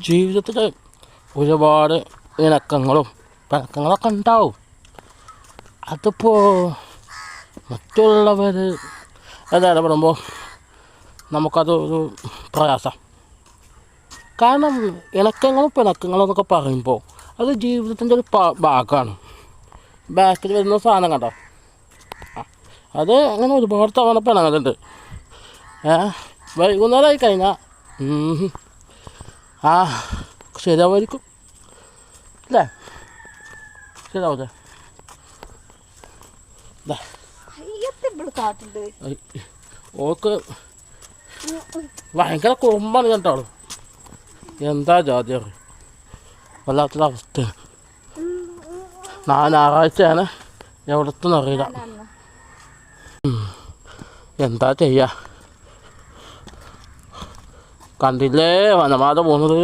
ജീവിതത്തിൽ ഒരുപാട് ഇണക്കങ്ങളും പിണക്കങ്ങളൊക്കെ ഉണ്ടാവും. അതിപ്പോൾ മറ്റുള്ളവർ ഇടപെടുമ്പോൾ നമുക്കത് ഒരു പ്രയാസം. കാരണം ഇണക്കങ്ങളും പിണക്കങ്ങളും എന്നൊക്കെ പറയുമ്പോൾ അത് ജീവിതത്തിൻ്റെ ഒരു ഭാഗമാണ്. ബാക്കിൽ വരുന്ന സാധനം കണ്ടോ, അത് അങ്ങനെ ഒരുപാട് തവണ പിണങ്ങലുണ്ട്. വൈകുന്നേരമായി കഴിഞ്ഞാൽ ശരിയാവുമായിരിക്കും അല്ലേ? ശരിയാവൂലേ? ഓക്ക് ഭയങ്കര കുറുമ്പാണ് കേട്ടോ. എന്താ ജാതി വല്ലാത്തൊരവസ്ഥ. ഞായറാഴ്ചയാണ്, എവിടത്തുനിന്ന് അറിയില്ല. എന്താ ചെയ്യുക, കണ്ടില്ലേ വനമാത പോകുന്നത്.